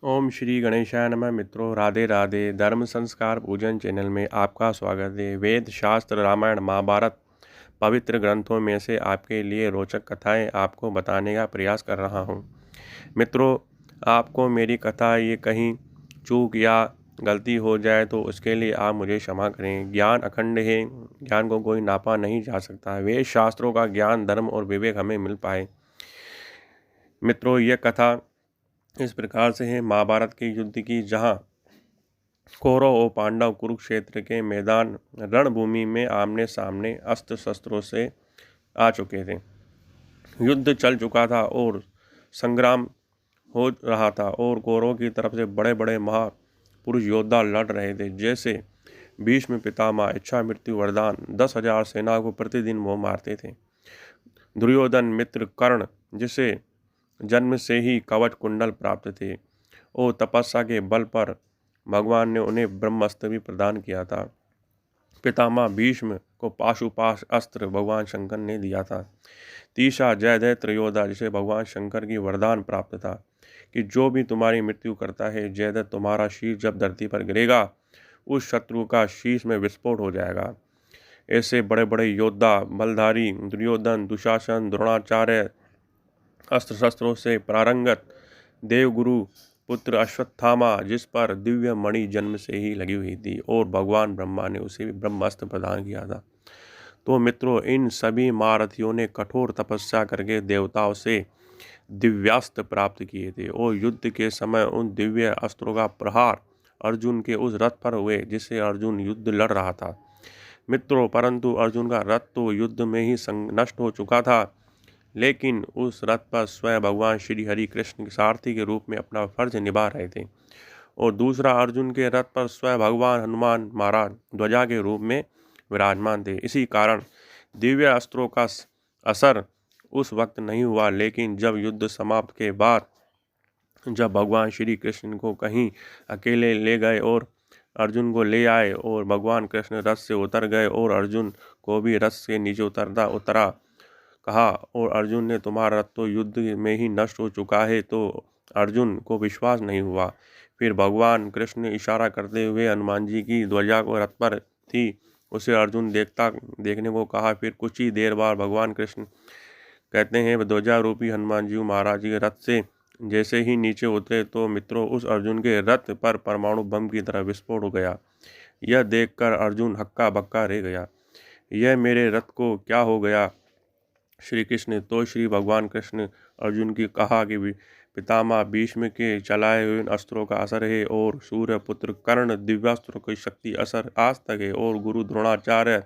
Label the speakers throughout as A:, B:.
A: ओम श्री गणेशाय नमः। मित्रों, राधे राधे। धर्म संस्कार पूजन चैनल में आपका स्वागत है। वेद शास्त्र रामायण महाभारत पवित्र ग्रंथों में से आपके लिए रोचक कथाएं आपको बताने का प्रयास कर रहा हूं। मित्रों, आपको मेरी कथा ये कहीं चूक या गलती हो जाए तो उसके लिए आप मुझे क्षमा करें। ज्ञान अखंड है, ज्ञान को कोई नापा नहीं जा सकता। वेद शास्त्रों का ज्ञान, धर्म और विवेक हमें मिल पाए। मित्रों, यह कथा इस प्रकार से है महाभारत के युद्ध की, जहां कौरव और पांडव कुरुक्षेत्र के मैदान रणभूमि में आमने सामने अस्त्र शस्त्रों से आ चुके थे। युद्ध चल चुका था और संग्राम हो रहा था और कौरवों की तरफ से बड़े बड़े महापुरुष योद्धा लड़ रहे थे, जैसे भीष्म पितामह, इच्छा मृत्यु वरदान, 10,000 सेना को प्रतिदिन वो मारते थे। दुर्योधन मित्र कर्ण, जिसे जन्म से ही कवच कुंडल प्राप्त थे और तपस्या के बल पर भगवान ने उन्हें ब्रह्मास्त्र भी प्रदान किया था। पितामह भीष्म को पाशुपाश अस्त्र भगवान शंकर ने दिया था। तीसरा जयद्रथ त्रयोदश, जिसे भगवान शंकर की वरदान प्राप्त था कि जो भी तुम्हारी मृत्यु करता है, जयद्रथ तुम्हारा शीश जब धरती पर गिरेगा उस शत्रु का शीश में विस्फोट हो जाएगा। ऐसे बड़े बड़े योद्धा बलधारी दुर्योधन, दुशासन, द्रोणाचार्य, अस्त्र शस्त्रों से प्रारंगत देवगुरु पुत्र अश्वत्थामा, जिस पर दिव्य मणि जन्म से ही लगी हुई थी और भगवान ब्रह्मा ने उसे भी ब्रह्मास्त्र प्रदान किया था। तो मित्रों, इन सभी महारथियों ने कठोर तपस्या करके देवताओं से दिव्यास्त्र प्राप्त किए थे और युद्ध के समय उन दिव्य अस्त्रों का प्रहार अर्जुन के उस रथ पर हुए जिससे अर्जुन युद्ध लड़ रहा था। मित्रों, परंतु अर्जुन का रथ तो युद्ध में ही नष्ट हो चुका था, लेकिन उस रथ पर स्वयं भगवान श्री हरि कृष्ण सारथी के रूप में अपना फर्ज निभा रहे थे और दूसरा अर्जुन के रथ पर स्वयं भगवान हनुमान महाराज ध्वजा के रूप में विराजमान थे। इसी कारण दिव्य अस्त्रों का असर उस वक्त नहीं हुआ, लेकिन जब युद्ध समाप्त के बाद जब भगवान श्री कृष्ण को कहीं अकेले ले गए और अर्जुन को ले आए और भगवान कृष्ण रथ से उतर गए और अर्जुन को भी रथ से नीचे उतरा कहा और अर्जुन ने, तुम्हारा रथ तो युद्ध में ही नष्ट हो चुका है। तो अर्जुन को विश्वास नहीं हुआ। फिर भगवान कृष्ण ने इशारा करते हुए हनुमान जी की ध्वजा को रथ पर थी उसे अर्जुन देखने को कहा। फिर कुछ ही देर बाद भगवान कृष्ण कहते हैं, ध्वजा रूपी हनुमान जी महाराज जी के रथ से जैसे ही नीचे उतरे तो मित्रों, उस अर्जुन के रथ पर परमाणु बम की तरह विस्फोट हो गया। यह देखकर अर्जुन हक्का बक्का रह गया। यह मेरे रथ को क्या हो गया श्री कृष्ण? तो श्री भगवान कृष्ण अर्जुन की कहा कि पितामह भीष्म के चलाए हुए अस्त्रों का असर है और सूर्य पुत्र कर्ण दिव्यास्त्रों की शक्ति असर आज तक है और गुरु द्रोणाचार्य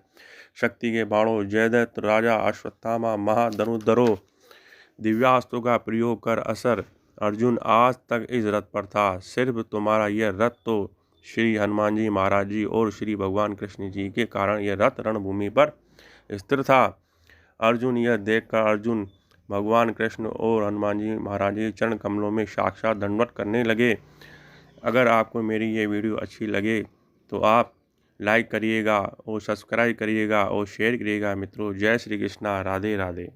A: शक्ति के बाणों, जयद्रथ राजा अश्वत्थामा महाधनुर्धरों दिव्यास्त्रों का प्रयोग कर असर अर्जुन आज तक इस रथ पर था। सिर्फ तुम्हारा यह रथ तो श्री हनुमान जी महाराज जी और श्री भगवान कृष्ण जी के कारण यह रथ रणभूमि पर स्थिर था। अर्जुन यह देखकर अर्जुन भगवान कृष्ण और हनुमान जी महाराज जी चरण कमलों में साक्षात दंडवत करने लगे। अगर आपको मेरी ये वीडियो अच्छी लगे तो आप लाइक करिएगा और सब्सक्राइब करिएगा और शेयर करिएगा। मित्रों, जय श्री कृष्णा। राधे राधे।